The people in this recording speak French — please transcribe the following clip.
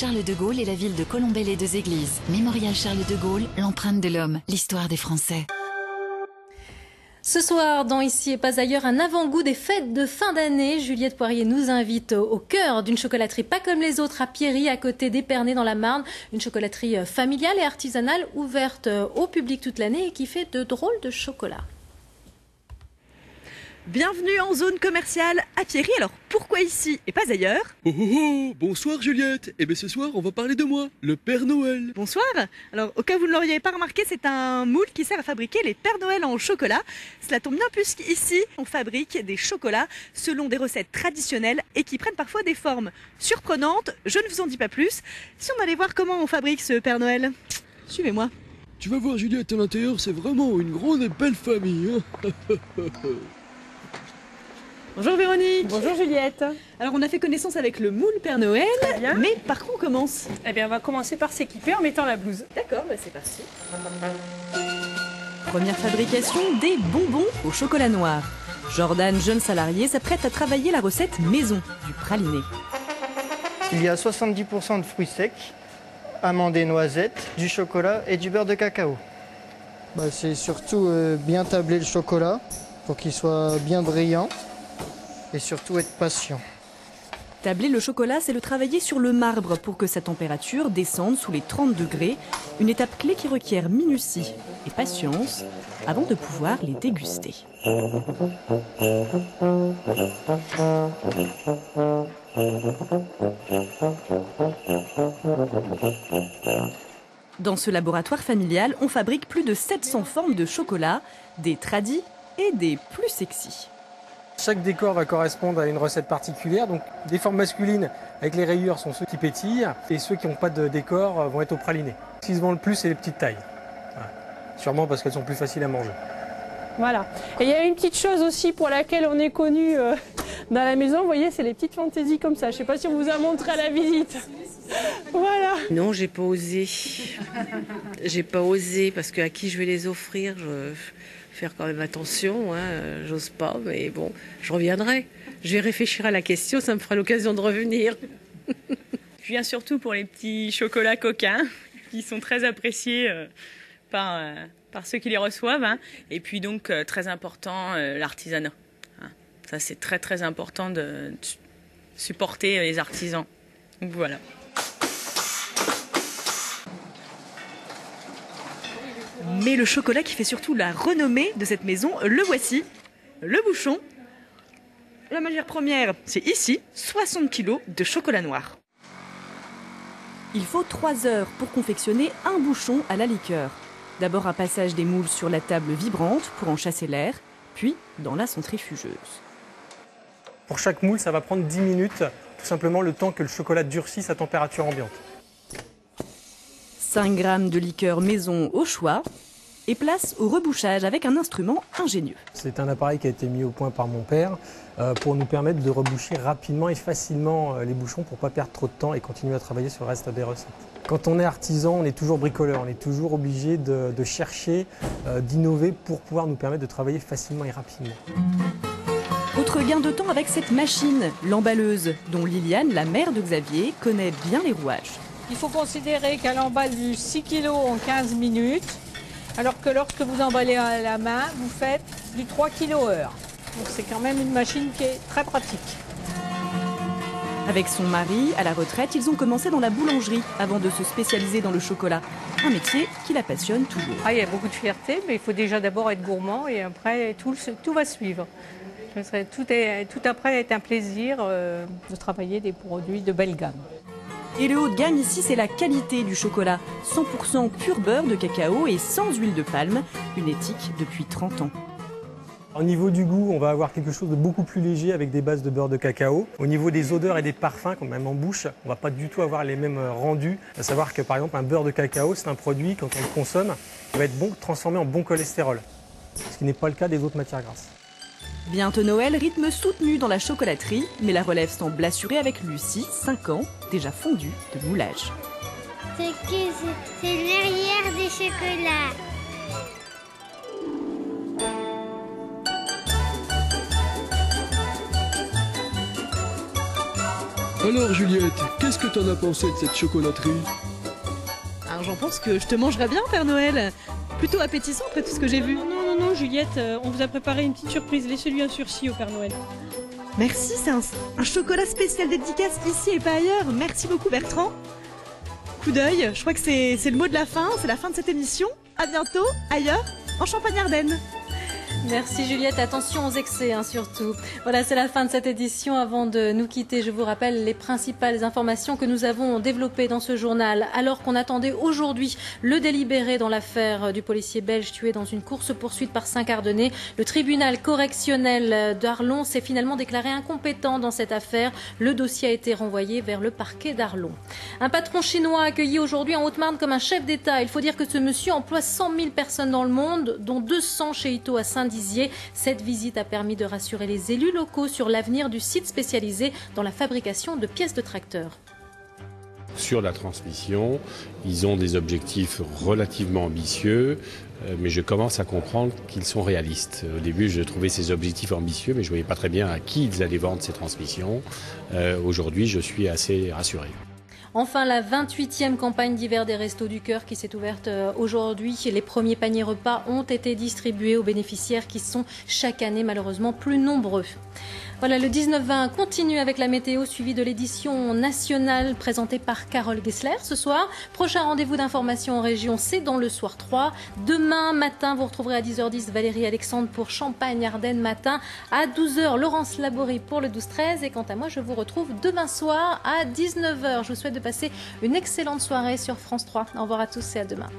Charles de Gaulle et la ville de Colombey-les-Deux-Églises. Mémorial Charles de Gaulle, l'empreinte de l'homme, l'histoire des Français. Ce soir, dans Ici et pas ailleurs, un avant-goût des fêtes de fin d'année. Juliette Poirier nous invite au cœur d'une chocolaterie pas comme les autres à Pierry, à côté d'Épernay dans la Marne. Une chocolaterie familiale et artisanale ouverte au public toute l'année et qui fait de drôles de chocolat. Bienvenue en zone commerciale à Pierry. Alors pourquoi ici et pas ailleurs? Oh oh oh, bonsoir Juliette. Eh bien ce soir on va parler de moi, le Père Noël. Bonsoir. Alors au cas où vous ne l'auriez pas remarqué, c'est un moule qui sert à fabriquer les Pères Noël en chocolat. Cela tombe bien puisqu'ici on fabrique des chocolats selon des recettes traditionnelles et qui prennent parfois des formes surprenantes. Je ne vous en dis pas plus. Si on allait voir comment on fabrique ce Père Noël, suivez-moi. Tu vas voir Juliette, à l'intérieur c'est vraiment une grande et belle famille. Bonjour Véronique. Bonjour Juliette. Alors on a fait connaissance avec le moule Père Noël, mais par quoi on commence? Eh bien on va commencer par s'équiper en mettant la blouse. D'accord, bah c'est parti. Première fabrication, des bonbons au chocolat noir. Jordan, jeune salarié, s'apprête à travailler la recette maison du praliné. Il y a 70% de fruits secs, amandes et noisettes, du chocolat et du beurre de cacao. C'est surtout bien tabler le chocolat pour qu'il soit bien brillant. Et surtout être patient. Tabler le chocolat, c'est le travailler sur le marbre pour que sa température descende sous les 30 degrés. Une étape clé qui requiert minutie et patience avant de pouvoir les déguster. Dans ce laboratoire familial, on fabrique plus de 700 formes de chocolat, des tradis et des plus sexy. Chaque décor va correspondre à une recette particulière. Donc, des formes masculines avec les rayures sont ceux qui pétillent et ceux qui n'ont pas de décor vont être au praliné. Ce qui se vend le plus, c'est les petites tailles. Voilà. Sûrement parce qu'elles sont plus faciles à manger. Voilà. Et il y a une petite chose aussi pour laquelle on est connu dans la maison. Vous voyez, c'est les petites fantaisies comme ça. Je ne sais pas si on vous a montré à la visite. Voilà. Non, j'ai pas osé. J'ai pas osé parce qu'à qui je vais les offrir, faire quand même attention, hein, j'ose pas, mais bon, je reviendrai. Je vais réfléchir à la question, ça me fera l'occasion de revenir. Je viens surtout pour les petits chocolats coquins, qui sont très appréciés par ceux qui les reçoivent. Hein. Et puis donc, très important, l'artisanat. Hein. Ça, c'est très très important de supporter les artisans. Donc voilà. Mais le chocolat qui fait surtout la renommée de cette maison, le voici, le bouchon. La matière première, c'est ici, 60 kg de chocolat noir. Il faut 3 heures pour confectionner un bouchon à la liqueur. D'abord un passage des moules sur la table vibrante pour en chasser l'air, puis dans la centrifugeuse. Pour chaque moule, ça va prendre 10 minutes, tout simplement le temps que le chocolat durcisse à température ambiante. 5 grammes de liqueur maison au choix et place au rebouchage avec un instrument ingénieux. C'est un appareil qui a été mis au point par mon père pour nous permettre de reboucher rapidement et facilement les bouchons pour ne pas perdre trop de temps et continuer à travailler sur le reste des recettes. Quand on est artisan, on est toujours bricoleur, on est toujours obligé de chercher, d'innover pour pouvoir nous permettre de travailler facilement et rapidement. Autre gain de temps avec cette machine, l'emballeuse, dont Liliane, la mère de Xavier, connaît bien les rouages. Il faut considérer qu'elle emballe du 6 kg en 15 minutes, alors que lorsque vous emballez à la main, vous faites du 3 kg heure. Donc c'est quand même une machine qui est très pratique. Avec son mari, à la retraite, ils ont commencé dans la boulangerie avant de se spécialiser dans le chocolat. Un métier qui la passionne toujours. Il y a beaucoup de fierté, mais il faut déjà d'abord être gourmand et après tout va suivre. Tout après est un plaisir de travailler des produits de belle gamme. Et le haut de gamme ici, c'est la qualité du chocolat. 100% pur beurre de cacao et sans huile de palme. Une éthique depuis 30 ans. Au niveau du goût, on va avoir quelque chose de beaucoup plus léger avec des bases de beurre de cacao. Au niveau des odeurs et des parfums, quand même en bouche, on ne va pas du tout avoir les mêmes rendus. À savoir que par exemple, un beurre de cacao, c'est un produit, quand on le consomme, qui va être transformé en bon cholestérol. Ce qui n'est pas le cas des autres matières grasses. Bientôt Noël, rythme soutenu dans la chocolaterie, mais la relève semble assurée avec Lucie, 5 ans, déjà fondue de moulage. C'est l'arrière des chocolats. Alors Juliette, qu'est-ce que t'en as pensé de cette chocolaterie? Alors j'en pense que je te mangerai bien, Père Noël. Plutôt appétissant après tout ce que j'ai vu. Non, Juliette, on vous a préparé une petite surprise. Laissez-lui un sursis au Père Noël. Merci, c'est un chocolat spécial dédicace ici et pas ailleurs. Merci beaucoup Bertrand. Coup d'œil, je crois que c'est le mot de la fin, c'est la fin de cette émission. À bientôt, ailleurs, en Champagne-Ardenne. Merci Juliette, attention aux excès surtout. Voilà, c'est la fin de cette édition. Avant de nous quitter, je vous rappelle les principales informations que nous avons développées dans ce journal. Alors qu'on attendait aujourd'hui le délibéré dans l'affaire du policier belge tué dans une course-poursuite par 5 Ardennais, le tribunal correctionnel d'Arlon s'est finalement déclaré incompétent dans cette affaire. Le dossier a été renvoyé vers le parquet d'Arlon. Un patron chinois accueilli aujourd'hui en Haute-Marne comme un chef d'État. Il faut dire que ce monsieur emploie 100 000 personnes dans le monde, dont 200 chez Ito à Saint-Dizier. Cette visite a permis de rassurer les élus locaux sur l'avenir du site spécialisé dans la fabrication de pièces de tracteurs. Sur la transmission, ils ont des objectifs relativement ambitieux, mais je commence à comprendre qu'ils sont réalistes. Au début, je trouvais ces objectifs ambitieux, mais je ne voyais pas très bien à qui ils allaient vendre ces transmissions. Aujourd'hui, je suis assez rassuré. Enfin, la 28e campagne d'hiver des Restos du Cœur qui s'est ouverte aujourd'hui. Les premiers paniers repas ont été distribués aux bénéficiaires qui sont chaque année malheureusement plus nombreux. Voilà, le 19-20 continue avec la météo suivie de l'édition nationale présentée par Carole Gessler ce soir. Prochain rendez-vous d'information en région, c'est dans le Soir 3. Demain matin, vous retrouverez à 10h10 Valérie Alexandre pour Champagne-Ardenne matin. À 12h, Laurence Laborie pour le 12-13. Et quant à moi, je vous retrouve demain soir à 19h. Je vous souhaite de passer une excellente soirée sur France 3. Au revoir à tous et à demain.